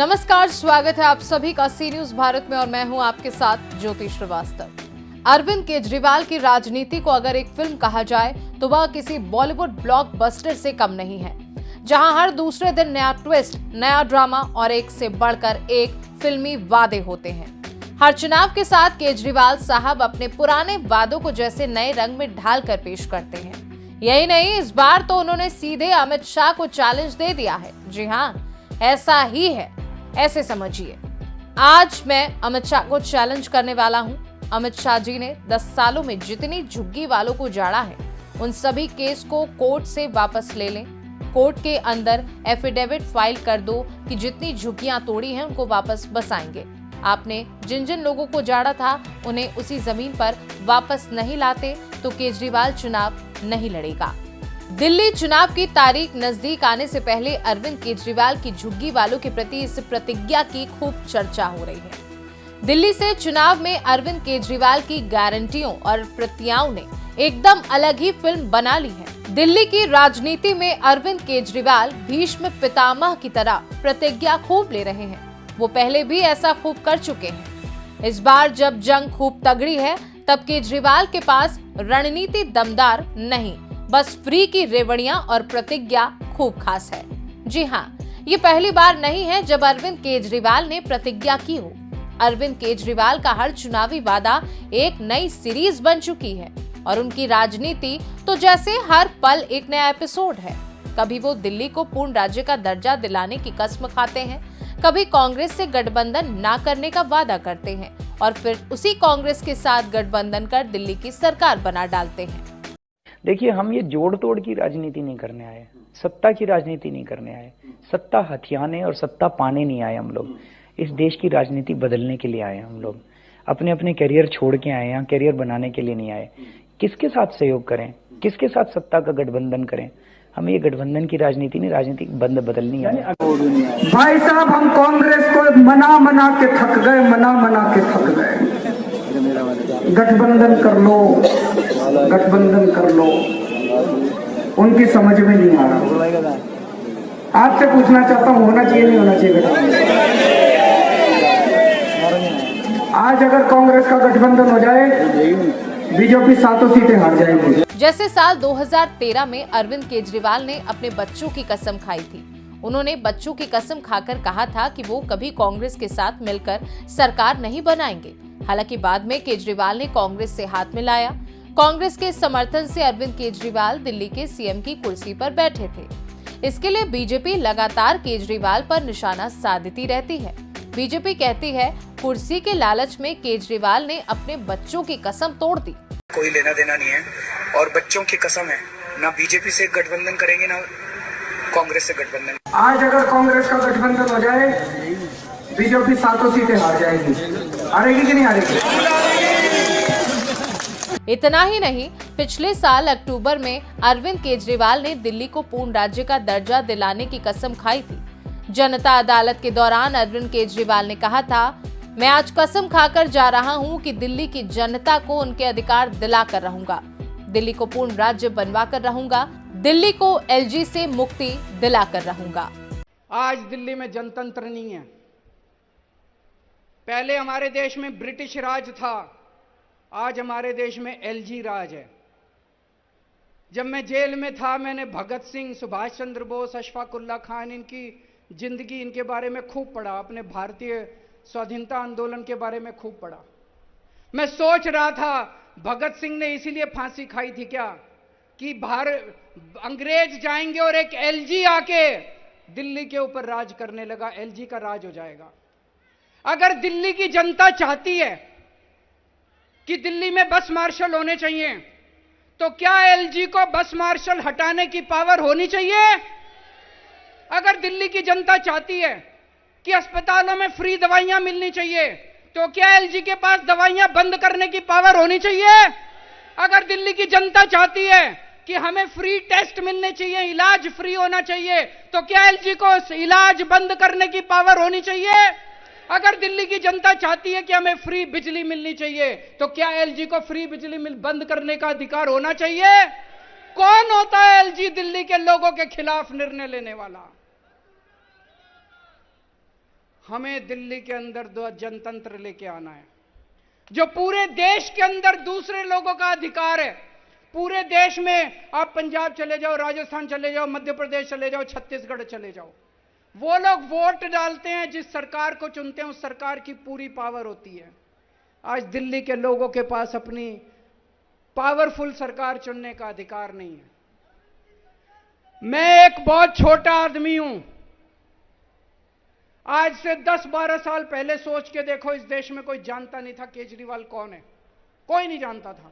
नमस्कार, स्वागत है आप सभी का सी न्यूज भारत में और मैं हूं आपके साथ ज्योति श्रीवास्तव। अरविंद केजरीवाल की राजनीति को अगर एक फिल्म कहा जाए तो वह किसी बॉलीवुड ब्लॉकबस्टर से कम नहीं है, जहां हर दूसरे दिन नया ट्विस्ट, नया ड्रामा और एक से बढ़कर एक फिल्मी वादे होते हैं। हर चुनाव के साथ केजरीवाल साहब अपने पुराने वादों को जैसे नए रंग में ढाल कर पेश करते हैं। यही नहीं, इस बार तो उन्होंने सीधे अमित शाह को चैलेंज दे दिया है। जी हाँ, ऐसा ही है, ऐसे समझिए। आज मैं अमित शाह को चैलेंज करने वाला हूं। अमित शाह जी ने 10 सालों में जितनी झुग्गी वालों को जाड़ा है, उन सभी केस को कोर्ट से वापस ले लें। कोर्ट के अंदर एफिडेविट फाइल कर दो कि जितनी झुग्गियां तोड़ी हैं उनको वापस बसाएंगे। आपने जिन जिन लोगों को जाड़ा था उन्हें उसी जमीन पर वापस नहीं लाते तो केजरीवाल चुनाव नहीं लड़ेगा। दिल्ली चुनाव की तारीख नजदीक आने से पहले अरविंद केजरीवाल की झुग्गी वालों के प्रति इस प्रतिज्ञा की खूब चर्चा हो रही है। दिल्ली से चुनाव में अरविंद केजरीवाल की गारंटियों और प्रतिज्ञाओं ने एकदम अलग ही फिल्म बना ली है। दिल्ली की राजनीति में अरविंद केजरीवाल भीष्म पितामह की तरह प्रतिज्ञा खूब ले रहे हैं। वो पहले भी ऐसा खूब कर चुके हैं। इस बार जब जंग खूब तगड़ी है, तब केजरीवाल के पास रणनीति दमदार नहीं, बस फ्री की रेवड़ियां और प्रतिज्ञा खूब खास है। जी हाँ, ये पहली बार नहीं है जब अरविंद केजरीवाल ने प्रतिज्ञा की हो। अरविंद केजरीवाल का हर चुनावी वादा एक नई सीरीज बन चुकी है और उनकी राजनीति तो जैसे हर पल एक नया एपिसोड है। कभी वो दिल्ली को पूर्ण राज्य का दर्जा दिलाने की कसम खाते हैं, कभी कांग्रेस से गठबंधन ना करने का वादा करते हैं और फिर उसी कांग्रेस के साथ गठबंधन कर दिल्ली की सरकार बना डालते हैं। देखिए, हम ये जोड़ तोड़ की राजनीति नहीं करने आए, सत्ता की राजनीति नहीं करने आए, सत्ता हथियाने और सत्ता पाने नहीं आए। हम लोग इस देश की राजनीति बदलने के लिए आए। हम लोग अपने अपने करियर छोड़ के आए, यहाँ करियर बनाने के लिए नहीं आए। किसके साथ सहयोग करें, किसके साथ सत्ता का गठबंधन करें, हमें ये गठबंधन की राजनीति नहीं, राजनीति बदलनी है। भाई साहब, हम कांग्रेस को मना मना के थक गए, मना मना के थक गए। गठबंधन कर लो, गठबंधन कर लो, उनकी समझ में नहीं आ रहा। आपसे पूछना चाहता हूं, होना चाहिए नहीं होना चाहिए गठबंधन? आज अगर कांग्रेस का गठबंधन हो जाए, बीजेपी 7 सीटें हार जाएगी। जैसे साल 2013 में अरविंद केजरीवाल ने अपने बच्चों की कसम खाई थी। उन्होंने बच्चों की कसम खाकर कहा था कि वो कभी कांग्रेस के साथ मिलकर सरकार नहीं बनाएंगे। हालांकि बाद में केजरीवाल ने कांग्रेस से हाथ मिलाया। कांग्रेस के समर्थन से अरविंद केजरीवाल दिल्ली के सीएम की कुर्सी पर बैठे थे। इसके लिए बीजेपी लगातार केजरीवाल पर निशाना साधती रहती है। बीजेपी कहती है कुर्सी के लालच में केजरीवाल ने अपने बच्चों की कसम तोड़ दी। कोई लेना देना नहीं है और बच्चों की कसम है, ना बीजेपी से गठबंधन करेंगे ना कांग्रेस से गठबंधन। आज अगर कांग्रेस का गठबंधन हो जाए, बीजेपी 7 सीटें हार जाएगी। हारेगी कि नहीं हारेगी? इतना ही नहीं, पिछले साल अक्टूबर में अरविंद केजरीवाल ने दिल्ली को पूर्ण राज्य का दर्जा दिलाने की कसम खाई थी। जनता अदालत के दौरान अरविंद केजरीवाल ने कहा था, मैं आज कसम खाकर जा रहा हूं कि दिल्ली की जनता को उनके अधिकार दिलाकर रहूंगा, दिल्ली को पूर्ण राज्य बनवा कर रहूंगा, दिल्ली को एलजी से मुक्ति दिलाकर रहूंगा। आज दिल्ली में जनतंत्र नहीं है। पहले हमारे देश में ब्रिटिश राज था, आज हमारे देश में एलजी राज है। जब मैं जेल में था, मैंने भगत सिंह, सुभाष चंद्र बोस, अशफाक उल्लाह खान, इनकी जिंदगी, इनके बारे में खूब पढ़ा। अपने भारतीय स्वाधीनता आंदोलन के बारे में खूब पढ़ा। मैं सोच रहा था, भगत सिंह ने इसीलिए फांसी खाई थी क्या कि अंग्रेज जाएंगे और एक एलजी आके दिल्ली के ऊपर राज करने लगा, एलजी का राज हो जाएगा। अगर दिल्ली की जनता चाहती है कि दिल्ली में बस मार्शल होने चाहिए, तो क्या एलजी को बस मार्शल हटाने की पावर होनी चाहिए? अगर दिल्ली की जनता चाहती है कि अस्पतालों में फ्री दवाइयां मिलनी चाहिए, तो क्या एलजी के पास दवाइयां बंद करने की पावर होनी चाहिए? अगर दिल्ली की जनता चाहती है कि हमें फ्री टेस्ट मिलने चाहिए, इलाज फ्री होना चाहिए, तो क्या एलजी को इलाज बंद करने की पावर होनी चाहिए? अगर दिल्ली की जनता चाहती है कि हमें फ्री बिजली मिलनी चाहिए, तो क्या एलजी को फ्री बिजली बंद करने का अधिकार होना चाहिए? कौन होता है एलजी दिल्ली के लोगों के खिलाफ निर्णय लेने वाला? हमें दिल्ली के अंदर जनतंत्र लेके आना है, जो पूरे देश के अंदर दूसरे लोगों का अधिकार है। पूरे देश में आप पंजाब चले जाओ, राजस्थान चले जाओ, मध्य प्रदेश चले जाओ, छत्तीसगढ़ चले जाओ, वो लोग वोट डालते हैं, जिस सरकार को चुनते हैं उस सरकार की पूरी पावर होती है। आज दिल्ली के लोगों के पास अपनी पावरफुल सरकार चुनने का अधिकार नहीं है। मैं एक बहुत छोटा आदमी हूं। आज से 10-12 साल पहले सोच के देखो, इस देश में कोई जानता नहीं था केजरीवाल कौन है, कोई नहीं जानता था।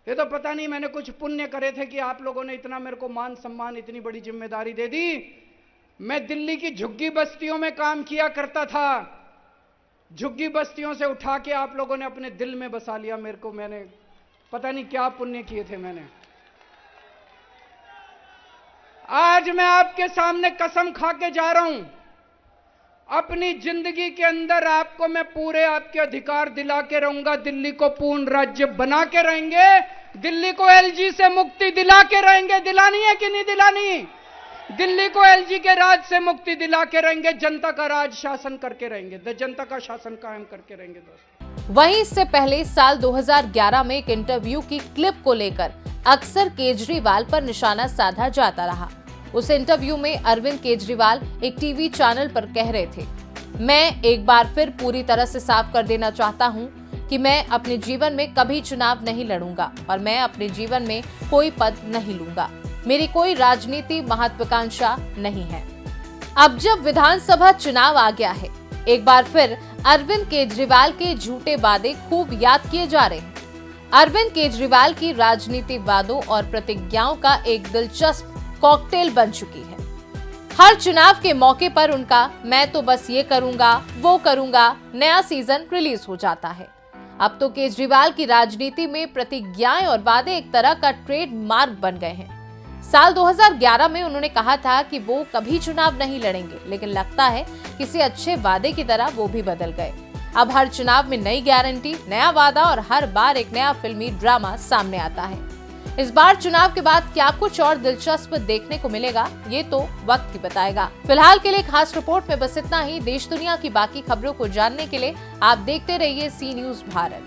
ये तो पता नहीं मैंने कुछ पुण्य करे थे कि आप लोगों ने इतना मेरे को मान सम्मान, इतनी बड़ी जिम्मेदारी दे दी। मैं दिल्ली की झुग्गी बस्तियों में काम किया करता था, झुग्गी बस्तियों से उठा के आप लोगों ने अपने दिल में बसा लिया मेरे को। मैंने पता नहीं क्या पुण्य किए थे मैंने। आज मैं आपके सामने कसम खा के जा रहा हूं, अपनी जिंदगी के अंदर आपको मैं पूरे आपके अधिकार दिला के रहूंगा। दिल्ली को पूर्ण राज्य बना के रहेंगे, दिल्ली को एलजी से मुक्ति दिला के रहेंगे। दिलानी है कि नहीं दिलानी? दिल्ली को एलजी के राज से मुक्ति दिला के रहेंगे, जनता का राज शासन करके रहेंगे, जनता का शासन कायम करके रहेंगे दोस्तों। वहीं इससे पहले साल 2011 में एक इंटरव्यू की क्लिप को लेकर अक्सर केजरीवाल पर निशाना साधा जाता रहा। उस इंटरव्यू में अरविंद केजरीवाल एक टीवी चैनल पर कह रहे थे, मैं एक बार फिर पूरी तरह से साफ कर देना चाहता हूं कि मैं अपने जीवन में कभी चुनाव नहीं लड़ूंगा और मैं अपने जीवन में कोई पद नहीं लूंगा। मेरी कोई राजनीति महत्वाकांक्षा नहीं है। अब जब विधानसभा चुनाव आ गया है, एक बार फिर अरविंद केजरीवाल के झूठे वादे खूब याद किए जा रहे हैं। अरविंद केजरीवाल की राजनीति वादों और प्रतिज्ञाओं का एक दिलचस्प कॉकटेल बन चुकी है। हर चुनाव के मौके पर उनका मैं तो बस ये करूंगा, वो करूंगा, नया सीजन रिलीज हो जाता है। अब तो केजरीवाल की राजनीति में प्रतिज्ञाएं और वादे एक तरह का ट्रेडमार्क बन गए हैं। साल 2011 में उन्होंने कहा था कि वो कभी चुनाव नहीं लड़ेंगे, लेकिन लगता है किसी अच्छे वादे की तरह वो भी बदल गए। अब हर चुनाव में नई गारंटी, नया वादा और हर बार एक नया फिल्मी ड्रामा सामने आता है। इस बार चुनाव के बाद क्या कुछ और दिलचस्प देखने को मिलेगा, ये तो वक्त ही बताएगा। फिलहाल के लिए खास रिपोर्ट में बस इतना ही। देश दुनिया की बाकी खबरों को जानने के लिए आप देखते रहिए सी न्यूज़ भारत।